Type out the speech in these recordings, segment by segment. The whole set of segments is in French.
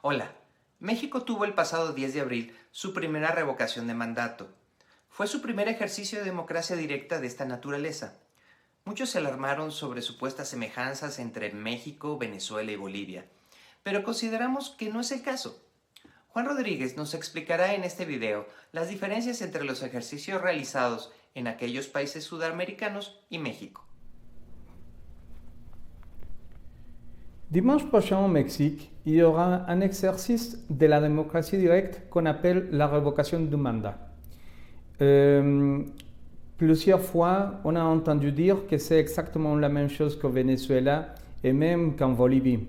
Hola, México tuvo el pasado 10 de abril su primera revocación de mandato. Fue su primer ejercicio de democracia directa de esta naturaleza. Muchos se alarmaron sobre supuestas semejanzas entre México, Venezuela y Bolivia, pero consideramos que no es el caso. Juan Rodríguez nos explicará en este video las diferencias entre los ejercicios realizados en aquellos países sudamericanos y México. Dimanche prochain au Mexique, il y aura un exercice de la démocratie directe qu'on appelle la révocation du mandat. Plusieurs fois, on a entendu dire que c'est exactement la même chose qu'au Venezuela et même qu'en Bolivie.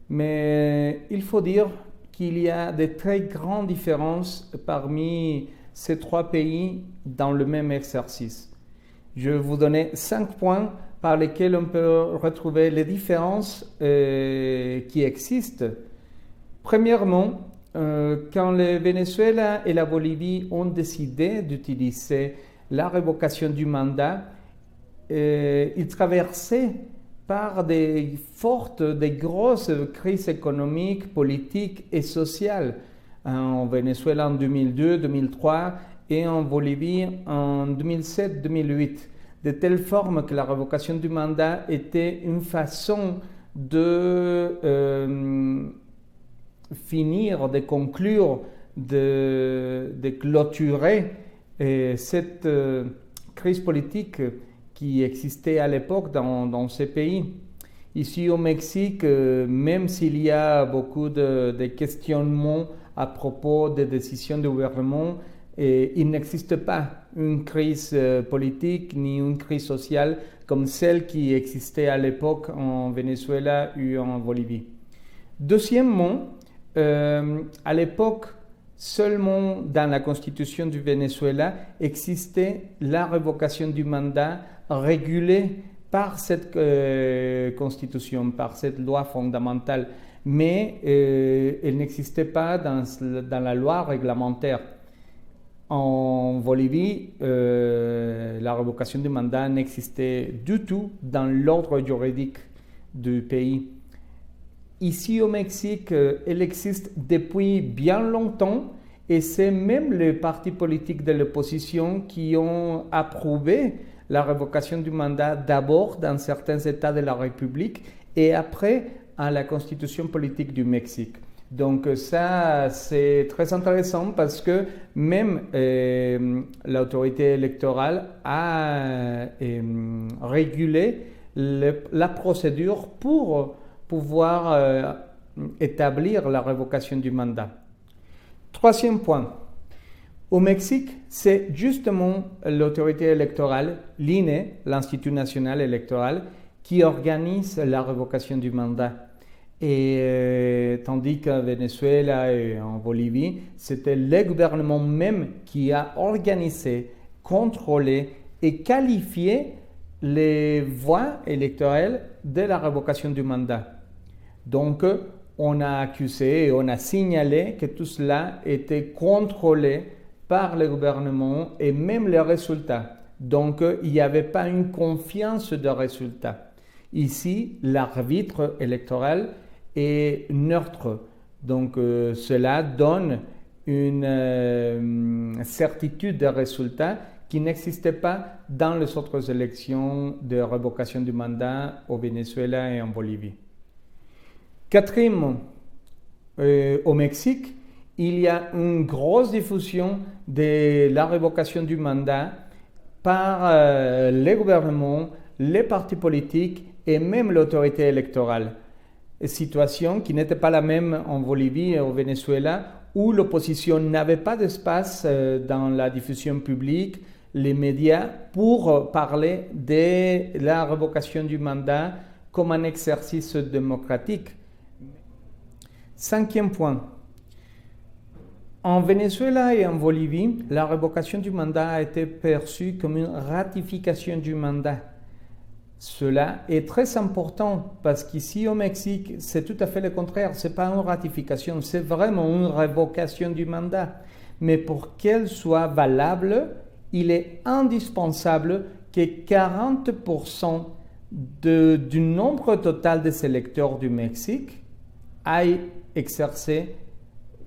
Mais il faut dire qu'il y a de très grandes différences parmi ces trois pays dans le même exercice. Je vais vous donner 5 points par lesquels on peut retrouver les différences qui existent. Premièrement, quand le Venezuela et la Bolivie ont décidé d'utiliser la révocation du mandat, ils traversaient par des grosses crises économiques, politiques et sociales. En Venezuela en 2002, 2003 et en Bolivie en 2007-2008. De telle forme que la révocation du mandat était une façon de finir, de conclure, de clôturer cette crise politique qui existait à l'époque dans ces pays. Ici au Mexique, même s'il y a beaucoup de questionnements à propos des décisions du gouvernement, il n'existe pas une crise politique ni une crise sociale comme celle qui existait à l'époque en Venezuela ou en Bolivie. Deuxièmement, à l'époque, seulement dans la constitution du Venezuela existait la révocation du mandat régulée par cette constitution, par cette loi fondamentale, mais elle n'existait pas dans la loi réglementaire. En Bolivie, la révocation du mandat n'existait du tout dans l'ordre juridique du pays. Ici au Mexique, elle existe depuis bien longtemps et c'est même les partis politiques de l'opposition qui ont approuvé la révocation du mandat d'abord dans certains États de la République et après à la constitution politique du Mexique. Donc ça, c'est très intéressant parce que même l'autorité électorale a régulé la procédure pour pouvoir établir la révocation du mandat. Troisième point. Au Mexique, c'est justement l'autorité électorale, l'INE, l'Institut national électoral, qui organise la révocation du mandat. Et tandis qu'en Venezuela et en Bolivie, c'était le gouvernement même qui a organisé, contrôlé et qualifié les voix électorales de la révocation du mandat. Donc, on a accusé et on a signalé que tout cela était contrôlé par le gouvernement et même les résultats. Donc, il n'y avait pas une confiance de résultats. Ici, l'arbitre électoral est neutre. Donc, cela donne une certitude de résultats qui n'existait pas dans les autres élections de révocation du mandat au Venezuela et en Bolivie. Quatrièmement, au Mexique, il y a une grosse diffusion de la révocation du mandat par les gouvernements, les partis politiques et même l'autorité électorale. Situation qui n'était pas la même en Bolivie et au Venezuela, où l'opposition n'avait pas d'espace dans la diffusion publique, les médias, pour parler de la révocation du mandat comme un exercice démocratique. Cinquième point. En Venezuela et en Bolivie, la révocation du mandat a été perçue comme une ratification du mandat. Cela est très important parce qu'ici au Mexique, c'est tout à fait le contraire. Ce n'est pas une ratification, c'est vraiment une révocation du mandat. Mais pour qu'elle soit valable, il est indispensable que 40% du nombre total des électeurs du Mexique aillent exercer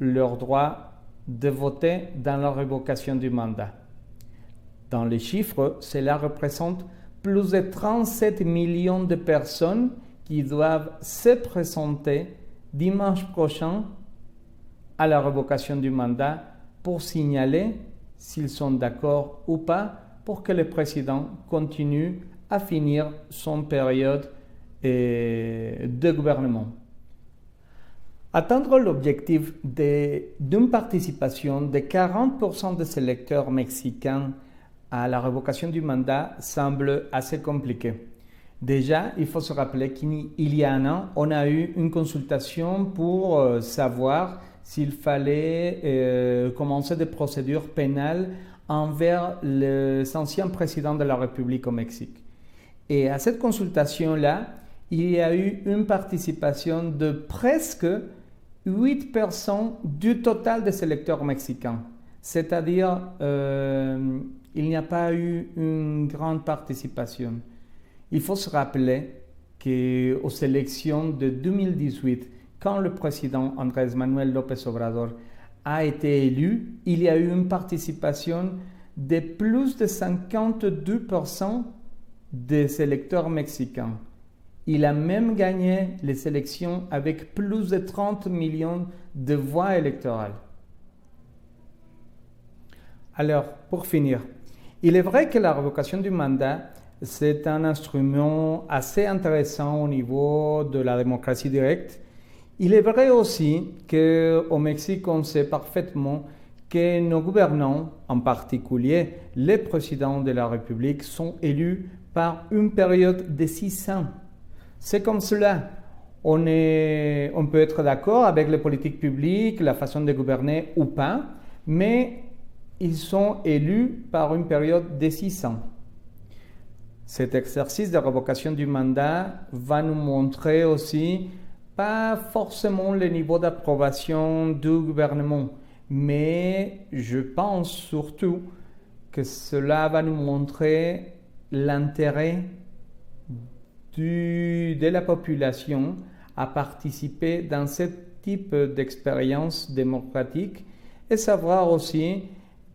leur droit de voter dans la révocation du mandat. Dans les chiffres, cela représente plus de 37 millions de personnes qui doivent se présenter dimanche prochain à la révocation du mandat pour signaler s'ils sont d'accord ou pas pour que le président continue à finir son période de gouvernement. Atteindre l'objectif d'une participation de 40% des électeurs mexicains à la révocation du mandat semble assez compliqué. Déjà, il faut se rappeler qu'il y a un an, on a eu une consultation pour savoir s'il fallait commencer des procédures pénales envers les anciens présidents de la République au Mexique. Et à cette consultation-là, il y a eu une participation de presque 8% du total des électeurs mexicains. C'est-à-dire, il n'y a pas eu une grande participation. Il faut se rappeler qu'aux élections de 2018, quand le président Andrés Manuel López Obrador a été élu, il y a eu une participation de plus de 52% des électeurs mexicains. Il a même gagné les élections avec plus de 30 millions de voix électorales. Alors, pour finir, il est vrai que la révocation du mandat, c'est un instrument assez intéressant au niveau de la démocratie directe. Il est vrai aussi qu'au Mexique, on sait parfaitement que nos gouvernants, en particulier les présidents de la République, sont élus par une période de 6 ans. C'est comme cela. On peut être d'accord avec les politiques publiques, la façon de gouverner ou pas, mais ils sont élus par une période de 6 ans. Cet exercice de révocation du mandat va nous montrer aussi pas forcément le niveau d'approbation du gouvernement, mais je pense surtout que cela va nous montrer l'intérêt de la population à participer dans ce type d'expérience démocratique et savoir aussi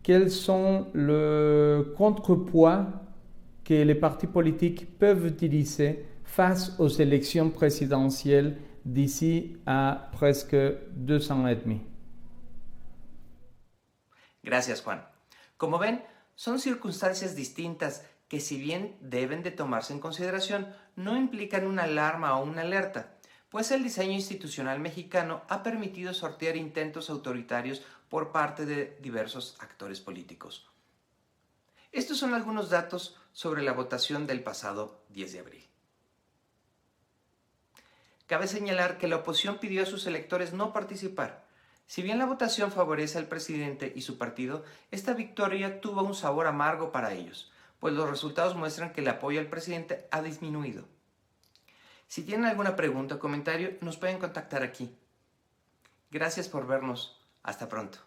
quels sont les contrepoids que les partis politiques peuvent utiliser face aux élections présidentielles d'ici a presque 2 ans et demi. Gracias, Juan. Como ven, son circunstancias distintas que, si bien deben de tomarse en consideración, no implican una alarma o una alerta, pues el diseño institucional mexicano ha permitido sortear intentos autoritarios por parte de diversos actores políticos. Estos son algunos datos sobre la votación del pasado 10 de abril. Cabe señalar que la oposición pidió a sus electores no participar. Si bien la votación favorece al presidente y su partido, esta victoria tuvo un sabor amargo para ellos, pues los resultados muestran que el apoyo al presidente ha disminuido. Si tienen alguna pregunta o comentario, nos pueden contactar aquí. Gracias por vernos. Hasta pronto.